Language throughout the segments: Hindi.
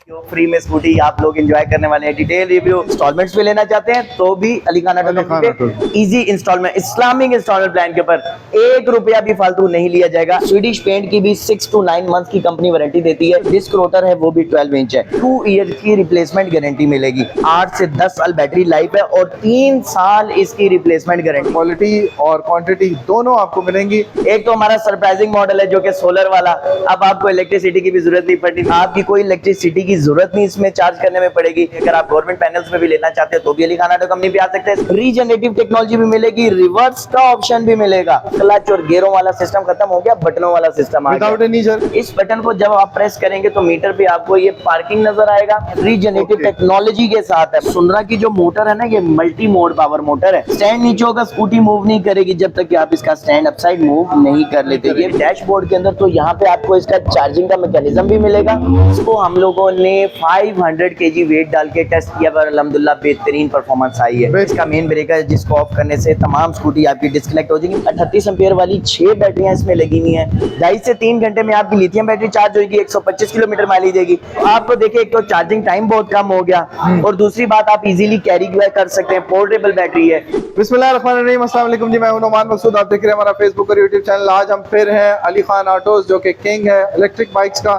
फ्री में स्कूटी आप लोग एंजॉय करने वाले हैं। डिटेल रिव्यू इंस्टॉलमेंट्स पे लेना चाहते हैं तो भी अली खान ऑटो कंपनी पे easy instalment Islamic instalment plan के ऊपर 1 रुपया भी फालतू नहीं लिया जाएगा। स्वीडिश पेंट की भी 6 to 9 मंथ की कंपनी वारंटी देती है। डिस्क रोटर है वो भी 12 इंच है। 2 ईयर की रिप्लेसमेंट गारंटी मिलेगी। 8 से 10 साल बैटरी लाइफ है और 3 साल इसकी रिप्लेसमेंट गारंटी। क्वालिटी और क्वांटिटी दोनों आपको मिलेंगी। एक तो हमारा सरप्राइजिंग मॉडल है जो कि सोलर वाला। अब आपको इलेक्ट्रिसिटी की भी जरूरत नहीं पड़ती, आपकी कोई इलेक्ट्रिसिटी की जरूरत नहीं इसमें चार्ज करने में पड़ेगी। अगर आप गवर्नमेंट पैनल्स में भी लेना चाहते हो तो भी अली खान ऑटो कंपनी पे आ सकते हैं। रीजनरेटिव टेक्नोलॉजी भी मिलेगी, रिवर्स का ऑप्शन भी मिलेगा। क्लच और गियरों वाला सिस्टम खत्म हो गया, बटनों वाला सिस्टम आ गया। इस बटन को जब आप प्रेस करेंगे तो मीटर पे आपको ये पार्किंग नजर आएगा। रीजनरेटिव टेक्नोलॉजी के साथ है। सुनरा की जो मोटर है ना, ये मल्टी मोड पावर मोटर है। स्टैंड नीचे होगा, स्कूटी मूव नहीं करेगी जब तक कि आप इसका स्टैंड अपसाइड मूव नहीं कर लेते। ये डैशबोर्ड के अंदर तो यहाँ पे आपको इसका चार्जिंग का मैकेनिज्म भी मिलेगा। इसको हम लोगों ने 500 kg वेट डाल के टेस्ट किया पर अल्हम्दुलिल्लाह बेहतरीन परफॉर्मेंस आई है। इसका मेन ब्रेकर जिसको ऑफ करने से तमाम स्कूटी आपकी डिस्कनेक्ट हो जाएगी। 38 एम्पीयर वाली 6 बैटरियां इसमें लगी हुई हैं। 2.5 से 3 घंटे में आपकी लिथियम बैटरी चार्ज होगी। 125 किलोमीटर माइलेज देगी। आपको देखिए, एक तो चार्जिंग टाइम बहुत कम हो गया और दूसरी बात आप इजीली कैरी कर सकते हैं। पोर्टेबल बैटरी है। बिस्मिल्लाहिर्रहमानिर्रहीम, अस्सलाम वालेकुम जी, मैं हूं नोमान मकसूद। आप देख रहे हैं हमारा फेसबुक और यूट्यूब चैनल। आज हम फिर हैं अली खान ऑटोज जो कि किंग है इलेक्ट्रिक बाइक्स का।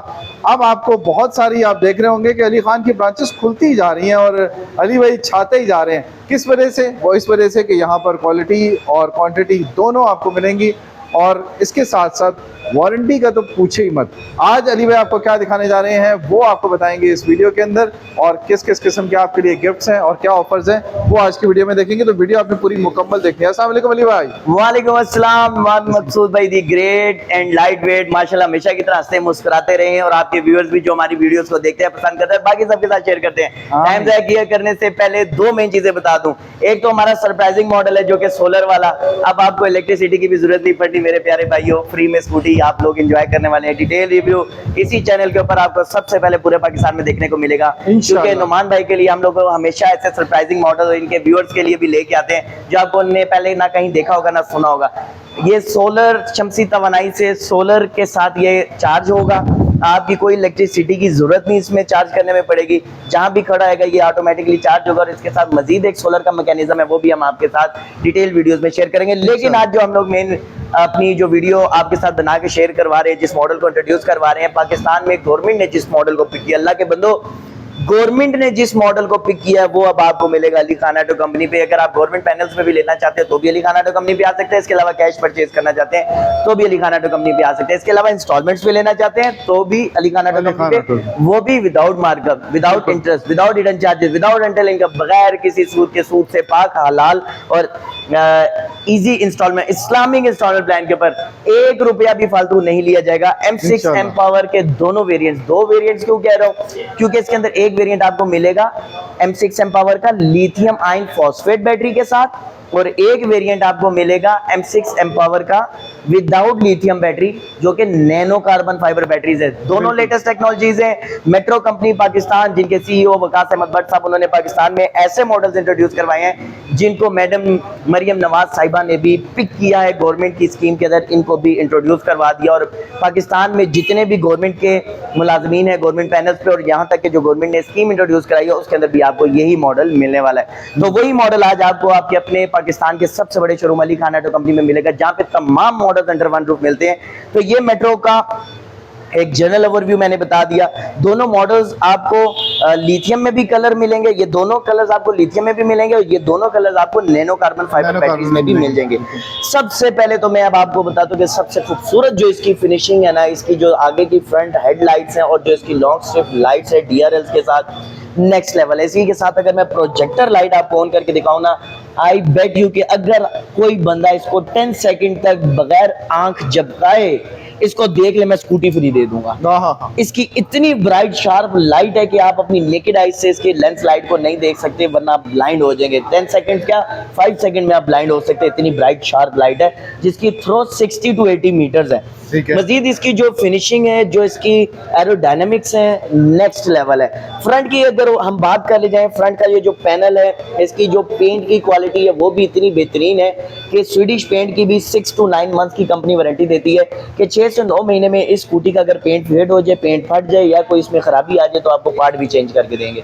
अब आपको बहुत सारी आप देख रहे होंगे कि अली खान की ब्रांचेस खुलती जा रही हैं और अली भाई छाते ही जा रहे हैं। किस वजह से? वो इस वजह से कि यहाँ पर क्वालिटी और क्वांटिटी दोनों आपको मिलेंगी और इसके साथ साथ वारंटी का तो पूछे ही मत। आज अली भाई आपको क्या दिखाने जा रहे हैं वो आपको बताएंगे इस वीडियो के अंदर, और किस किस किस्म के आपके लिए गिफ्ट्स हैं और क्या ऑफर्स हैं वो आज की वीडियो में देखेंगे। तो वीडियो आपने पूरी मुकम्मल देखनी है। अस्सलाम वालेकुम अली भाई। वालेकुम अस्सलाम मकसूद भाई। The great and light weight माशाल्लाह हमेशा की तरह हंसते मुस्कुराते रहे और आपके व्यूअर्स भी जो हमारी वीडियोस को देखते हैं, पसंद करते हैं, बाकी सबके साथ शेयर करते हैं। टाइम ज़ाया किया करने से पहले 2 मेन चीजें बता दूं। एक तो हमारा सरप्राइजिंग मॉडल है जो कि सोलर वाला। अब आपको इलेक्ट्रिसिटी की भी जरूरत नहीं पड़ती मेरे प्यारे भाइयों। फ्री में स्कूटी आप लोग एंजॉय करने वाले हैं। डिटेल रिव्यू इसी चैनल के ऊपर आपको सबसे पहले पूरे पाकिस्तान में देखने को मिलेगा, क्योंकि नुमान भाई के लिए हम लोग हमेशा ऐसे सरप्राइजिंग मॉडल इनके व्यूअर्स के लिए भी लेके आते हैं जो आपको ने पहले ना कहीं देखा होगा ना सुना होगा। ये सोलर शमसी तवानाई से सोलर के साथ ये चार्ज होगा। आपकी कोई इलेक्ट्रिसिटी की जरूरत नहीं इसमें चार्ज करने में पड़ेगी। जहां भी खड़ा है ये ऑटोमेटिकली चार्ज होगा और इसके साथ मजीद एक सोलर का मैकेनिज्म है, वो भी हम आपके साथ डिटेल वीडियोस में शेयर करेंगे। लेकिन आज जो हम लोग मेन अपनी जो वीडियो आपके साथ बना के शेयर करवा रहे हैं, जिस मॉडल को इंट्रोड्यूस करवा रहे हैं, पाकिस्तान में गवर्नमेंट ने जिस मॉडल को पिक किया, अल्लाह के बंदो गवर्नमेंट ने जिस मॉडल को पिक किया है वो अब आपको मिलेगा अली खान ऑटो कंपनी पे। अगर आप गवर्नमेंट पैनल्स में भी लेना चाहते हैं तो भी अली खान ऑटो कंपनी पे आ सकते हैं। इसके अलावा कैश परचेज करना चाहते हैं तो भी अली खान ऑटो कंपनी पे आ सकते हैं। इसके अलावा इंस्टॉलमेंट्स पे लेना चाहते हैं तो भी अली खान ऑटो कंपनी पे, वो भी without markup, without interest, without hidden charges, without rental income, बगैर किसी सूद के, सूद से पाक, हलाल और easy instalment Islamic instalment plan के ऊपर 1 रुपया भी फालतू नहीं लिया जाएगा। M6 M पावर के दोनों वेरिएंट्स, 2 वेरिएंट्स क्यों कह रहा हूं, क्योंकि इसके अंदर एक वेरिएंट आपको मिलेगा M6 M पावर का लिथियम आयन फॉस्फेट बैटरी के साथ, और एक वेरिएंट आपको मिलेगा M6 M पावर का विदाउट लिथियम बैटरी जो कि नैनो कार्बन फाइबर बैटरीज है। दोनों लेटेस्ट टेक्नोलॉजीज हैं। मेट्रो कंपनी पाकिस्तान, जिनके CEO वकास अहमद भट्ट साहब, उन्होंने पाकिस्तान में ऐसे मॉडल्स इंट्रोड्यूस करवाए हैं जिनको मैडम मरियम नवाज साहिबा ने भी पिक किया है गवर्नमेंट की स्कीम के अंदर, इनको भी इंट्रोड्यूस करवा दिया। और पाकिस्तान में जितने भी गवर्नमेंट के मुलाजमीन है गवर्नमेंट पैनल्स पे, और यहाँ तक कि जो गवर्नमेंट ने स्कीम इंट्रोड्यूस कराई है उसके अंदर भी आपको यही मॉडल मिलने वाला है। तो वही मॉडल आज आपको आपके अपने पाकिस्तान के सबसे बड़े showroom Ali Khan auto company में मिलेगा, जहां पे तमाम मॉडल्स अंडर वन रूफ मिलते हैं। तो ये मेट्रो का एक जनरल ओवरव्यू मैंने बता दिया। दोनों मॉडल्स आपको लिथियम में भी कलर मिलेंगे, ये दोनों कलर्स आपको लिथियम में भी मिलेंगे और ये दोनों कलर्स आपको नैनो कार्बन फाइबर बैटरीज में भी मिल जाएंगे। सबसे पहले तो मैं अब आपको बता दूं कि सबसे खूबसूरत जो इसकी फिनिशिंग है ना, इसकी जो आगे की फ्रंट हेडलाइट्स हैं और जो इसकी लॉन्ग स्ट्रिप लाइट्स है DRLs के साथ, नेक्स्ट लेवल है। इसी के साथ अगर मैं प्रोजेक्टर लाइट आपको ऑन करके दिखाऊं ना, आई बेट यू कि अगर कोई बंदा इसको 10 सेकंड तक बगैर आंख झपकाए इसको देख ले, मैं स्कूटी फ्री दे दूंगा। इसकी इतनी ब्राइट शार्प लाइट है कि आप अपनी नेकेड आइज से इसके लेंस लाइट को नहीं देख सकते, वरना आप ब्लाइंड हो जाएंगे। 10 सेकंड क्या 5 सेकंड में आप ब्लाइंड हो सकते हैं, इतनी ब्राइट शार्प लाइट है, जिसकी थ्रो 60 to 80 मीटर्स है। मजीद इसकी जो फिनिशिंग है, जो इसकी एरोडायनेमिक्स है, नेक्स्ट लेवल है। फ्रंट की अगर हम बात कर ले जाए, फ्रंट का ये जो पैनल है, इसकी जो पेंट की क्वालिटी क्वालिटी है वो भी इतनी बेहतरीन है कि स्वीडिश पेंट की भी 6 to 9 मंथ की कंपनी वारंटी देती है कि 6 से 9 महीने में इस स्कूटी का अगर पेंट फेड हो जाए, पेंट फट जाए या कोई इसमें खराबी आ जाए तो आपको पार्ट भी चेंज करके देंगे।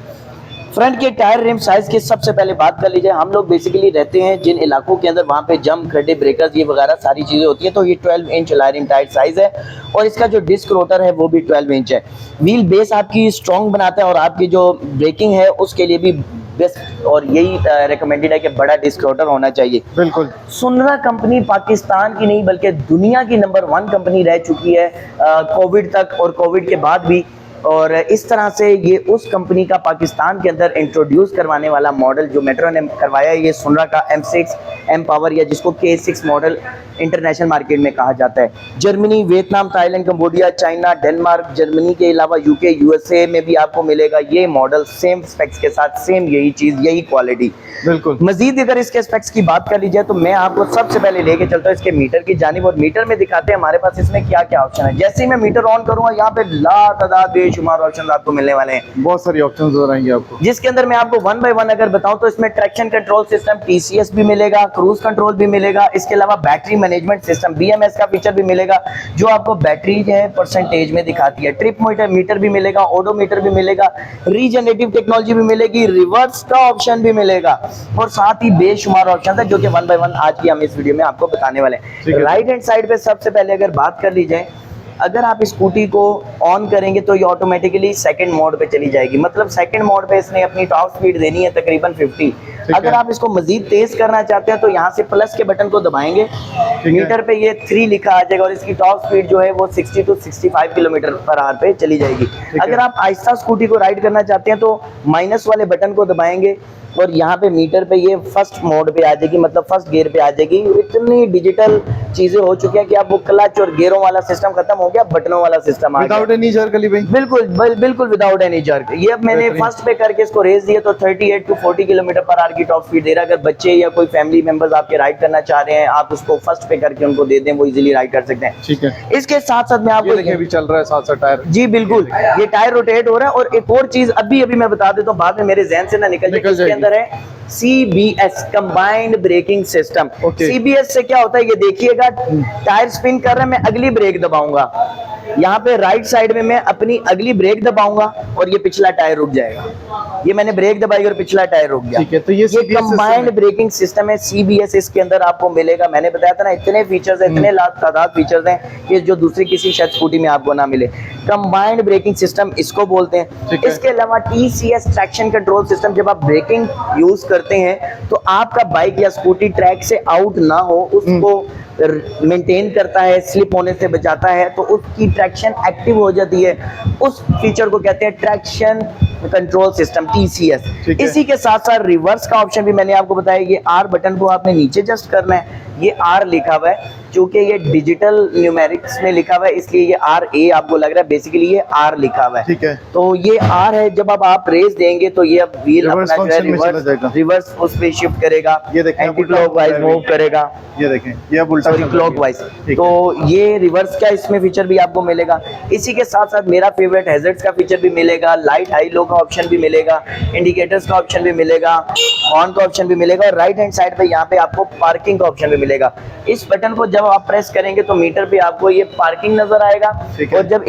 फ्रंट के टायर रिम साइज की सबसे पहले बात कर लीजिए। हम लोग बेसिकली रहते हैं जिन इलाकों के अंदर, वहाँ पे जम, खड्डे, ब्रेकर्स ये वगैरह सारी चीज़ें होती है, तो ये 12 inch alloy rim tyre size है और इसका जो डिस्क रोटर है वो भी 12 इंच है। व्हील बेस आपकी स्ट्रॉन्ग बनाता है और आपकी जो ब्रेकिंग है उसके लिए भी बेस्ट और यही रिकमेंडेड है कि बड़ा डिस्क रोटर होना चाहिए। बिल्कुल। सुनरा कंपनी पाकिस्तान की नहीं बल्कि दुनिया की नंबर 1 कंपनी रह चुकी है कोविड तक और कोविड के बाद भी, और इस तरह से ये उस कंपनी का पाकिस्तान के अंदर इंट्रोड्यूस करवाने वाला मॉडल जो मेट्रो ने करवाया है, ये सुनरा का M6 M पावर या जिसको K6 मॉडल इंटरनेशनल मार्केट में कहा जाता है। Germany, Vietnam, Thailand, Cambodia, China, Denmark, Germany के अलावा UK, USA में भी आपको मिलेगा ये मॉडल सेम स्पेक्स के साथ, सेम यही चीज़, यही क्वालिटी। बिल्कुल। मजीद अगर इसके स्पेक्स की बात कर ली जाए तो मैं आपको सबसे पहले लेके चलता हूँ इसके मीटर की जानिब और मीटर में दिखाते हैं हमारे पास इसमें क्या क्या ऑप्शन है। जैसे ही मैं मीटर ऑन करूंगा यहाँ पे लातादाद बेशुमार ऑप्शन आपको मिलने वाले हैं, बहुत सारी ऑप्शन नजर आएंगे आपको, जिसके अंदर मैं आपको 1 बाय 1 अगर बताऊं तो इसमें ट्रैक्शन कंट्रोल सिस्टम TCS भी मिलेगा, क्रूज कंट्रोल भी मिलेगा, इसके अलावा बैटरी मैनेजमेंट सिस्टम BMS का फीचर भी मिलेगा जो आपको बैटरी जो है परसेंटेज में दिखाती है, ट्रिप मीटर भी मिलेगा, ओडोमीटर भी मिलेगा, रीजनरेटिव टेक्नोलॉजी भी मिलेगी, रिवर्स का ऑप्शन भी मिलेगा और साथ ही बेशुमार ऑप्शन है जो कि 1 बाय 1 आज की हम इस वीडियो में आपको बताने वाले हैं। राइट हैंड साइड पे सबसे पहले अगर बात कर ली जाए, अगर आप स्कूटी को ऑन करेंगे तो ये ऑटोमेटिकली सेकंड मोड पे चली जाएगी, मतलब सेकंड मोड पे इसने अपनी टॉप स्पीड देनी है तकरीबन 50। अगर आप इसको मजीद तेज करना चाहते हैं तो यहाँ से प्लस के बटन को दबाएंगे, मीटर पे ये 3 लिखा आ जाएगा और इसकी टॉप स्पीड जो है वो 60 to 65 किलोमीटर पर आवर पे चली जाएगी। अगर आप आहिस्ता स्कूटी को राइड करना चाहते हैं तो माइनस वाले बटन को दबाएंगे और यहाँ पे मीटर पे ये फर्स्ट मोड पे आ जाएगी, मतलब फर्स्ट गियर पे आ जाएगी। इतनी डिजिटल चीजें हो चुकी है कि अब वो क्लच और गियरों वाला सिस्टम खत्म हो गया, बटनों वाला सिस्टम आ गया। विदाउट एनी जर्क अली भाई, बिल्कुल विदाउट एनी जर्क। ये अब मैंने फर्स्ट पे करके इसको रेस दिया तो 38 to 40 किलोमीटर पर आवर की टॉप स्पीड दे रहा है। अगर बच्चे या कोई फैमिली मेंबर्स आपके राइड करना चाह रहे हैं, आप उसको फर्स्ट पे करके उनको दे दें, वो इजीली राइड कर सकते हैं। ठीक है। इसके साथ साथ मैं आपको देखिए भी चल रहा है साथ साथ टायर, जी बिल्कुल, ये टायर रोटेट हो रहा है। और एक और चीज अभी मैं बता देता हूँ, बाद में मेरे जहन से ना निकल जाए, इसके अंदर है CBS combined braking system. CBS से क्या होता है ये देखिएगा, टायर स्पिन कर रहा है, मैं अगली ब्रेक दबाऊंगा, यहाँ पे राइट साइड में मैं अपनी अगली ब्रेक दबाऊंगा और ये पिछला टायर रुक जाएगा। ये मैंने ब्रेक दबाई और पिछला टायर रुक गया। ठीक है, तो ये कंबाइंड ब्रेकिंग सिस्टम है CBS, इसके अंदर आपको मिलेगा। मैंने बताया था ना इतने फीचर्स हैं, इतने तादाद फीचर्स हैं कि जो दूसरी किसी शायद स्कूटी में आपको ना मिले। कंबाइंड ब्रेकिंग सिस्टम इसको बोलते हैं। इसके अलावा TCS ट्रैक्शन कंट्रोल सिस्टम, जब आप ब्रेकिंग यूज करते हैं तो आपका बाइक या स्कूटी ट्रैक से आउट ना हो उसको मेंटेन करता है, स्लिप होने से बचाता है, तो उसकी ट्रैक्शन एक्टिव हो जाती है। उस फीचर को कहते हैं ट्रैक्शन कंट्रोल सिस्टम TCS। इसी के साथ साथ रिवर्स का ऑप्शन भी मैंने आपको बताया। ये R बटन को आपने नीचे जस्ट करना है, ये R लिखा हुआ है, चूंकि ये डिजिटल न्यूमेरिक्स में लिखा हुआ है इसलिए ये RA आपको लग रहा है, बेसिकली ये R लिखा हुआ है। ठीक है, तो ये R है। जब अब आप रेस देंगे तो ये अब व्हील अपना जो है रिवर्स उस पे शिफ्ट करेगा, ये देखें एंटी क्लॉकवाइज मूव करेगा, ये देखें ये अब उल्टा क्लॉकवाइज। तो ये रिवर्स का इसमें फीचर भी आपको मिलेगा। इसी के साथ साथ मेरा फेवरेट हैजर्ड्स का फीचर भी मिलेगा, लाइट हाई लो का ऑप्शन भी मिलेगा, इंडिकेटर्स का ऑप्शन भी मिलेगा, हॉर्न का ऑप्शन भी मिलेगा और राइट हैंड साइड पे यहाँ पे आपको पार्किंग का ऑप्शन भी मिलेगा। इस बटन को जब आप प्रेस करेंगे तो मीटर पे आपको ये पार्किंग नजर आएगा और जब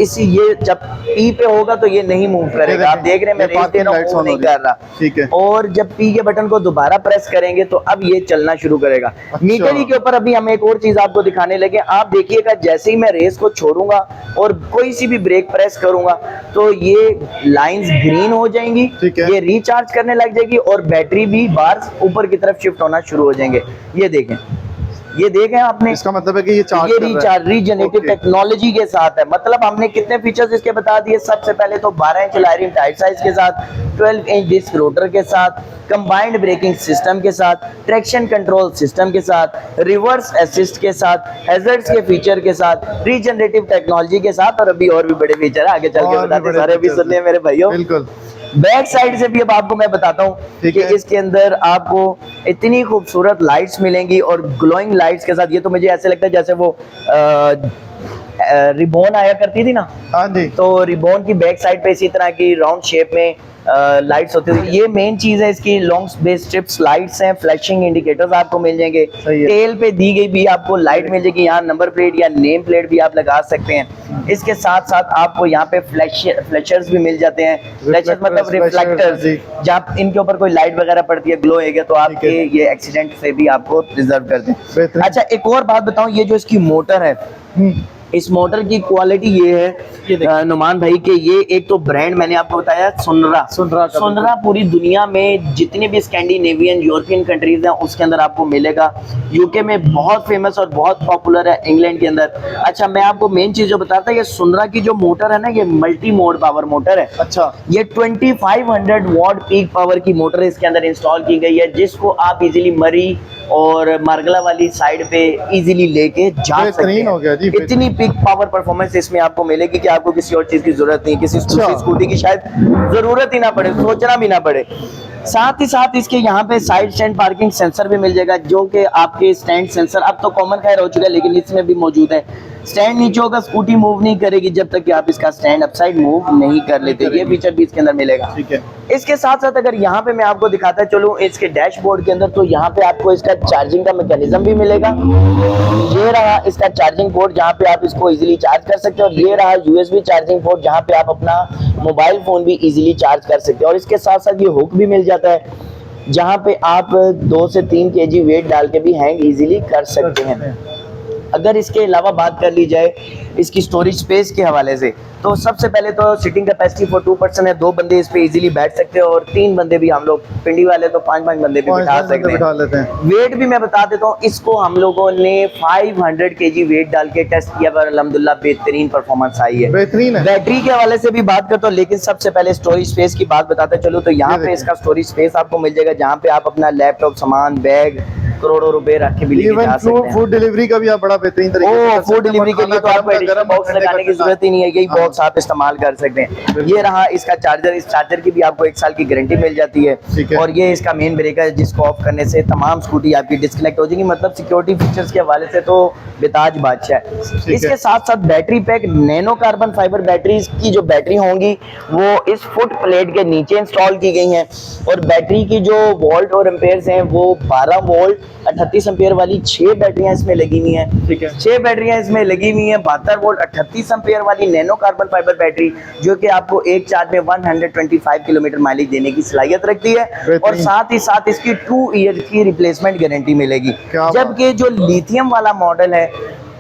जब P पे होगा तो ये नहीं मूव करेगा। आप देख रहे हैं मैं रेस दे रहा हूं, नहीं कर रहा। ठीक है। और जब P के बटन को दोबारा प्रेस करेंगे तो अब ये चलना शुरू करेगा। मीटर ही के ऊपर अभी हम एक और चीज आपको दिखाने लगे। आप देखिएगा जैसे ही मैं रेस को छोड़ूंगा और कोई सी भी ब्रेक प्रेस करूंगा तो ये लाइंस ग्रीन हो जाएंगी, ये रिचार्ज करने लग जाएगी और बैटरी भी बार्स ऊपर की तरफ शिफ्ट होना शुरू हो जाएंगे। ये देखें आपने, इसका मतलब है कि ये रिचार्ज रीजनरेटिव टेक्नोलॉजी के साथ है। मतलब हमने कितने फीचर्स इसके बता दिए। सबसे पहले तो 12 inch alloy rim tyre size के साथ, 12 इंच डिस्क रोटर के साथ, कंबाइंड ब्रेकिंग सिस्टम के साथ, ट्रैक्शन कंट्रोल सिस्टम के साथ, रिवर्स असिस्ट के साथ, हैजर्ड्स के फीचर के साथ, रीजनरेटिव टेक्नोलॉजी के साथ और अभी और भी बड़े फीचर है, आगे चल के बताते सारे भी सुनने मेरे भाइयों। बिल्कुल। बैक साइड से भी अब आपको मैं बताता हूँ कि इसके अंदर आपको इतनी खूबसूरत लाइट्स मिलेंगी और ग्लोइंग लाइट्स के साथ। ये तो मुझे ऐसे लगता है जैसे वो रिबॉन आया करती थी ना, हाँ जी, तो रिबॉन की बैक साइड पे इसी तरह की राउंड शेप में लाइट्स होती है। ये मेन चीज है इसकी, लॉन्ग बेस स्ट्रिप्स लाइट्स हैं, फ्लैशिंग इंडिकेटर्स आपको मिल जाएंगे। सही है। टेल पे दी गई भी आपको लाइट मिल जाएगी, यहाँ नंबर प्लेट या नेम प्लेट भी आप लगा सकते हैं। इसके साथ साथ आपको यहाँ पे फ्लैशर्स भी मिल जाते हैं। फ्लैशर्स मतलब रिफ्लेक्टर्स, जब इनके ऊपर कोई लाइट वगैरह पड़ती है, ग्लो एगा, तो आपके ये एक्सीडेंट से भी आपको रिजर्व कर दें। अच्छा, एक और बात बताऊं, ये जो इसकी मोटर है, इस मोटर की क्वालिटी ये है नुमान भाई के, ये एक तो ब्रांड मैंने आपको बताया सुनरा पूरी दुनिया में जितने भी स्कैंडिनेवियन यूरोपियन कंट्रीज हैं उसके अंदर आपको मिलेगा। यूके में बहुत फेमस और बहुत पॉपुलर है, इंग्लैंड के अंदर। अच्छा, मैं आपको मेन चीज जो बताता है, ये सुनरा की जो मोटर है ना, ये मल्टी मोड पावर मोटर है। अच्छा, ये 2500 वॉट पीक पावर की मोटर इसके अंदर इंस्टॉल की गई है, जिसको आप इजीली मरी और मार्गला वाली साइड पे इजीली लेके जा सकते हैं। हो गया जी, इतनी पीक पावर परफॉर्मेंस इसमें आपको मिलेगी कि आपको किसी और चीज की जरूरत नहीं, किसी स्कूटी की शायद जरूरत ही ना पड़े, सोचना भी ना पड़े। साथ ही साथ इसके यहाँ पे साइड स्टैंड पार्किंग सेंसर भी मिल जाएगा, जो कि आपके स्टैंड सेंसर अब तो कॉमन खैर हो चुका है, लेकिन इसमें भी मौजूद है। स्टैंड नीचे होगा, स्कूटी मूव नहीं करेगी जब तक कि आप इसका स्टैंड अपसाइड मूव नहीं कर लेते। ये फीचर भी इसके अंदर मिलेगा। ठीक है। इसके साथ साथ अगर यहाँ पे मैं आपको दिखाता चलूँ इसके डैशबोर्ड के अंदर, तो यहाँ पे आपको इसका चार्जिंग का मैकेनिज्म भी मिलेगा। ये रहा इसका चार्जिंग पोर्ट, जहाँ पे आप इसको इजीली चार्ज कर सकते हो, और ये रहा यूएसबी चार्जिंग पोर्ट, जहाँ पे आप अपना मोबाइल फोन भी इजीली चार्ज कर सकते हो। और इसके साथ साथ ये हुक भी मिल जाता है, जहाँ पे आप 2 से 3 केजी वेट डाल के भी हैंग इजीली कर सकते हैं। अगर इसके अलावा बात कर ली जाए इसकी स्टोरेज स्पेस के हवाले से, तो सबसे पहले तो सीटिंग कैपेसिटी for 2 पर्सन है, 2 बंदे इस पे इजीली बैठ सकते हैं, और 3 बंदे भी, हम लोग पिंडी वाले तो 5 बंदे भी बिठा सकते हैं। वेट भी मैं बता देता हूँ, इसको हम लोगों ने 500 केजी वेट डाल के टेस्ट किया, पर अल्हम्दुलिल्लाह बेहतरीन परफॉर्मेंस आई है, बेहतरीन है। बैटरी के हवाले से भी बात करता हूँ, लेकिन सबसे पहले स्टोरेज स्पेस की बात बताते चलो, तो यहाँ पे इसका स्टोरेज स्पेस आपको मिल जाएगा, जहाँ पे आप अपना लैपटॉप, सामान, बैग, करोड़ों रुपए रख के भी लेके जा सकते हैं। फूड डिलीवरी का भी आप बड़ा बेहतरीन तरीके से फूड डिलीवरी के लिए तो आपको एडिशनल बॉक्स लगाने की जरूरत ही नहीं है, यही बॉक्स आप इस्तेमाल कर सकते हैं। ये रहा इसका चार्जर, इस चार्जर की भी आपको 1 साल की गारंटी मिल जाती है। और ये इसका मेन ब्रेकर है, जिसको ऑफ करने से तमाम स्कूटी आपकी डिस्कनेक्ट हो जाएगी, मतलब सिक्योरिटी फीचर्स के हवाले से तो बेताज बादशाह है। इसके साथ साथ battery pack, nano carbon fibre batteries की जो बैटरी होंगी वो इस फुट प्लेट के नीचे इंस्टॉल की गई हैं, और बैटरी की जो वोल्ट और एम्पेयर्स हैं वो 12 वोल्ट 38 एम्पेयर वाली 6 बैटरियां इसमें लगी हुई हैं। ठीक है, 6 बैटरियां इसमें लगी हुई हैं, 72 वोल्ट 38 एम्पेयर वाली नैनो कार्बन फाइबर बैटरी, जो कि आपको एक चार्ज में 125 किलोमीटर माइलेज देने की सलाहियत रखती है, और साथ ही साथ इसकी 2 ईयर की रिप्लेसमेंट गारंटी मिलेगी। जबकि जो लिथियम वाला मॉडल है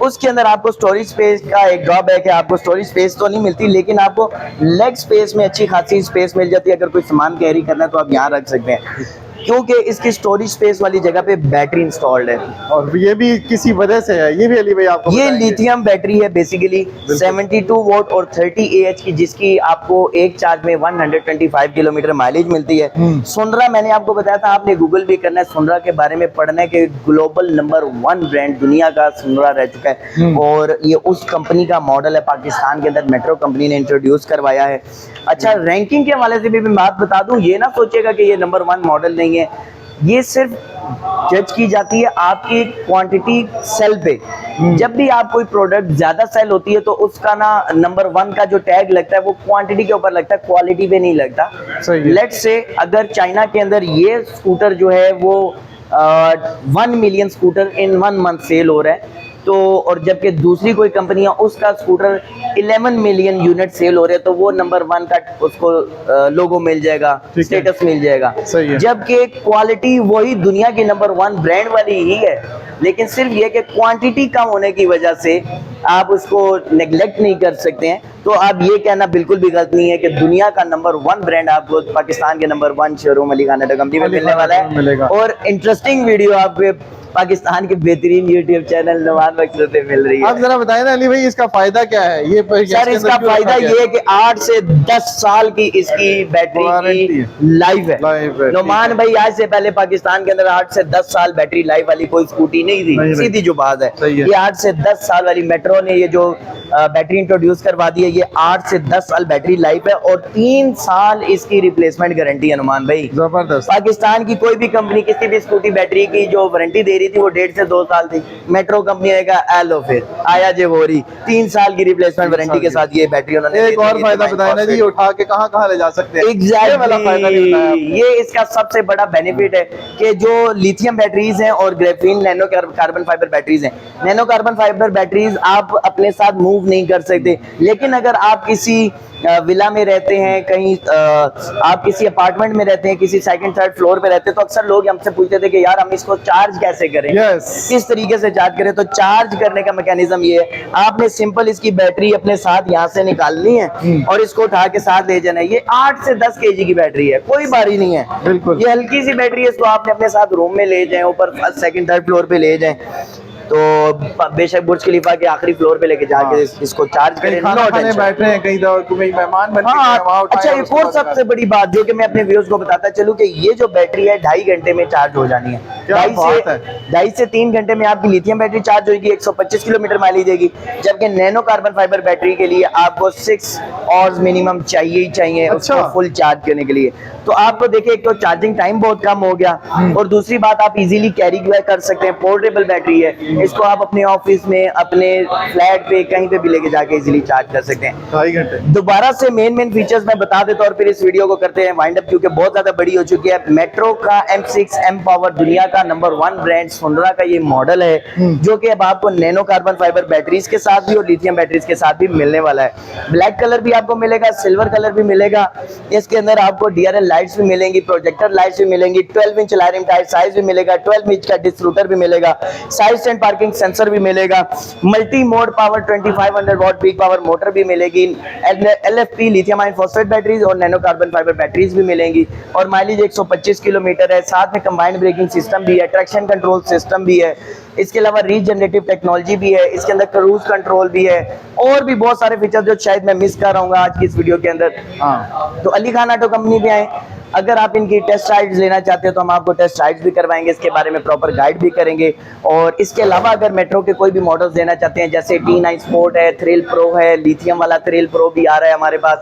उसके अंदर आपको स्टोरेज स्पेस का एक ड्रॉबैक है, आपको स्टोरेज स्पेस तो नहीं मिलती, लेकिन आपको लेग स्पेस में अच्छी खासी स्पेस मिल जाती है। अगर कोई सामान कैरी करना है तो आप यहाँ रख सकते हैं, क्योंकि इसकी स्टोरेज स्पेस वाली जगह पे बैटरी इंस्टॉल्ड है। और ये भी किसी वजह से है, ये भी अली भाई आपको ये लिथियम बैटरी है बेसिकली, 72 वोल्ट और 30 AH की, जिसकी आपको एक चार्ज में 125 किलोमीटर माइलेज मिलती है। सुनरा मैंने आपको बताया था, आपने गूगल भी करना है, सुनरा के बारे में पढ़ना है कि ग्लोबल नंबर 1 ब्रांड दुनिया का सुनरा रह चुका है, और ये उस कंपनी का मॉडल है, पाकिस्तान के अंदर मेट्रो कंपनी ने इंट्रोड्यूस करवाया है। अच्छा, रैंकिंग के हवाले से भी मैं बात बता दूं, ये ना सोचेगा कि ये नंबर 1 मॉडल नहीं है, ये सिर्फ जज की जाती है आपकी क्वांटिटी सेल पे। जब भी आप कोई प्रोडक्ट ज्यादा सेल होती है तो उसका ना नंबर 1 का जो टैग लगता है वो क्वांटिटी के ऊपर लगता है, क्वालिटी पे नहीं लगता। लेट्स से अगर चाइना के अंदर ये स्कूटर जो है वो 1 मिलियन स्कूटर इन 1 मंथ सेल हो रहा है, तो और जबकि दूसरी कोई कंपनियां उसका स्कूटर 11 मिलियन यूनिट सेल हो रहे हैं, तो वो नंबर 1 का उसको लोगो मिल जाएगा, स्टेटस मिल जाएगा। जबकि क्वालिटी वही दुनिया की नंबर 1 ब्रांड वाली ही है, लेकिन सिर्फ ये कि क्वांटिटी कम होने की वजह से आप उसको नेग्लेक्ट नहीं कर सकते हैं। तो आप ये कहना बिल्कुल भी गलत नहीं है कि दुनिया का नंबर 1 ब्रांड आपको पाकिस्तान के number 1 showroom Ali Khan auto company में मिलने वाला है। और इंटरेस्टिंग वीडियो आपको पाकिस्तान के बेहतरीन यूट्यूब चैनल नुमान मकसूद से मिल रही है। आप जरा बताएं ना अली भाई, इसका फायदा क्या है? ये सर इसका फायदा ये है कि 8 से 10 साल की इसकी बैटरी की लाइफ है। नुमान भाई आज से पहले पाकिस्तान के अंदर 8 से 10 साल बैटरी लाइफ वाली कोई स्कूटी नहीं थी, सीधी जो बात है। ये 8 से 10 साल वाली मेट्रो ने ये जो बैटरी इंट्रोड्यूस करवा दी है, ये 8 से 10 साल बैटरी लाइफ है और 3 साल इसकी रिप्लेसमेंट गारंटी है अनुमान भाई। जबरदस्त। पाकिस्तान की कोई भी कंपनी किसी भी स्कूटी बैटरी की जो वारंटी दे रही थी वो 1.5 से 2 साल थी। मेट्रो कंपनी ने कहा एलो फिर आया जे हो रही 3 साल की रिप्लेसमेंट वारंटी के साथ ये बैटरी उन्होंने एक और फायदा बताया ना जी, उठा के कहाँ कहाँ ले जा सकते हैं। ये वाला फायदा भी बताया आपने। ये इसका सबसे बड़ा बेनिफिट है कि जो लिथियम बैटरीज हैं और graphene nano carbon fibre batteries हैं, नैनो कार्बन फाइबर बैटरीज आप अपने साथ मूव नहीं कर सकते, लेकिन अगर आप किसी विला में रहते हैं, कहीं आप किसी अपार्टमेंट में रहते हैं, किसी सेकंड थर्ड फ्लोर पे रहते हैं, तो अक्सर लोग हमसे पूछते थे कि यार हम इसको चार्ज कैसे करें, किस तरीके से चार्ज करें। तो चार्ज करने का मैकेनिज्म ये है, आपने सिंपल इसकी बैटरी अपने साथ यहाँ से निकालनी है और इसको उठा के साथ ले जाना है। ये 8 से 10 kg की बैटरी है, कोई भारी नहीं है, बिल्कुल ये हल्की सी बैटरी है। इसको आपने अपने साथ रूम में ले जाए, ऊपर फर्स्ट सेकंड थर्ड फ्लोर पे ले जाए, तो बेशक बुर्ज खलीफा के आखिरी फ्लोर पे लेके जाके इसको चार्ज करें। खाना खाने बैठ रहे हैं, कहीं कोई मेहमान बन के वहाँ उठाएं, अच्छा एक और सबसे बड़ी बात जो कि मैं अपने व्यूअर्स को बताता चलूं कि ये जो बैटरी है 2.5 घंटे में चार्ज हो जानी है। 2.5 से 3 घंटे में आपकी लिथियम बैटरी चार्ज होगी, 125 किलोमीटर माइलेज देगी। जबकि नैनो कार्बन फाइबर बैटरी के लिए आपको 6 आवर्स मिनिमम चाहिए ही चाहिए उसको फुल चार्ज करने के लिए। तो आपको देखिए एक तो चार्जिंग टाइम बहुत कम हो गया और दूसरी बात आप इजीली कैरी कर सकते हैं, पोर्टेबल बैटरी है, इसको आप अपने ऑफिस में, अपने फ्लैट पे, कहीं पे भी लेके जाके इजीली चार्ज कर सकते हैं। 2.5 घंटे। दोबारा से मेन फीचर्स मैं बता देता हूं और फिर इस वीडियो को करते हैं वाइंड अप, क्योंकि बहुत ज्यादा बड़ी हो चुकी है। मेट्रो का M6 M पावर दुनिया का नंबर 1 ब्रांड सोनरा का ये मॉडल है जो कि अब आपको नैनो कार्बन फाइबर बैटरीज के साथ भी और लिथियम बैटरीज के साथ भी मिलने वाला है। ब्लैक कलर भी आपको मिलेगा, सिल्वर कलर भी मिलेगा, इसके अंदर आपको DRL लाइट्स भी मिलेंगी, प्रोजेक्टर लाइट्स भी मिलेंगी, 12 इंच लाइटिंग टाइट साइज भी मिलेगा, 12 इंच का डिस्ट्रीब्यूटर भी मिलेगा, साइड स्टैंड पार्किंग सेंसर भी मिलेगा, multi mode power 2500 watt peak power motor भी मिलेगी, LFP lithium ion phosphate batteries और नैनो कार्बन फाइबर बैटरीज भी मिलेंगी और माइलेज 125 किलोमीटर है। साथ में कंबाइंड ब्रेकिंग सिस्टम भी है, ट्रैक्शन कंट्रोल सिस्टम भी है, इसके अलावा रीजनरेटिव टेक्नोलॉजी भी है, इसके अंदर क्रूज कंट्रोल भी है और भी बहुत सारे फीचर जो शायद मैं मिस कर रहा हूँ आज की इस वीडियो के अंदर। तो अली खान ऑटो कंपनी पे आए, अगर आप इनकी टेस्ट राइड्स लेना चाहते हो तो हम आपको टेस्ट राइड्स भी करवाएंगे, इसके बारे में प्रॉपर गाइड भी करेंगे। और इसके अलावा अगर मेट्रो के कोई भी मॉडल्स लेना चाहते हैं, जैसे T9 स्पोर्ट है, थ्रिल प्रो है, लिथियम वाला थ्रिल प्रो भी आ रहा है हमारे पास,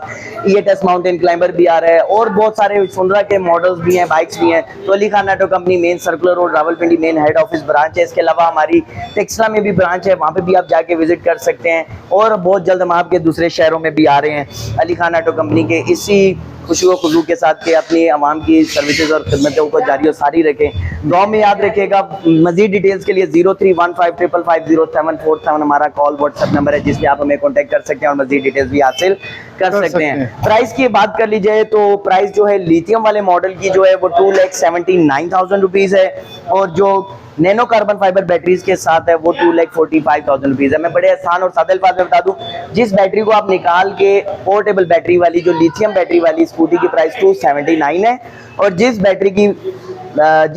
EATS माउंटेन क्लाइंबर भी आ रहा है और बहुत सारे सोनरा के मॉडल्स भी हैं, बाइक्स भी हैं। तो Ali Khan auto company main circular road Rawalpindi main head office branch है। इसके अलावा हमारी टेक्सला में भी ब्रांच है, वहाँ पे भी आप जाके विजिट कर सकते हैं और बहुत जल्द हम आपके दूसरे शहरों में भी आ रहे हैं अली खान ऑटो कंपनी के इसी खुशी व खुशबू के साथ के अपनी आवाम की सर्विसेज और खिदमतों को जारी और सारी रखें। दुआ में याद रखिएगा। मजीद डिटेल्स के लिए 0315550747 हमारा कॉल व्हाट्सएप नंबर है जिसपे आप हमें कांटेक्ट कर सकते हैं और मजीद डिटेल्स भी हासिल कर सकते हैं। प्राइस की बात कर लीजिए तो प्राइस जो है लिथियम वाले मॉडल की जो है वो 2,79,000 रुपीज है और जो नैनो कार्बन फाइबर बैटरीज के साथ है वो 2,45,000 रुपीज है। मैं बड़े आसान और सादे अल्फाज में बता दूं, जिस बैटरी को आप निकाल के पोर्टेबल बैटरी वाली जो लिथियम बैटरी वाली स्कूटी की प्राइस 279 है और जिस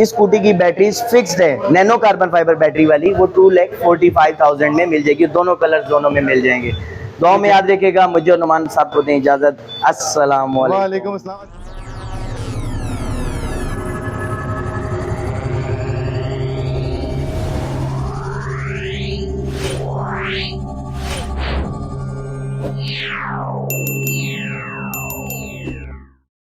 स्कूटी की बैटरी फिक्स्ड है नैनो कार्बन फाइबर बैटरी वाली वो 2,45,000 में मिल जाएगी। दोनों कलर्स दोनों में मिल जाएंगे। दुआ में याद रखिएगा। मुझे और नुमान साहब को दें इजाजत। अस्सलाम वालेकुम। Yeah.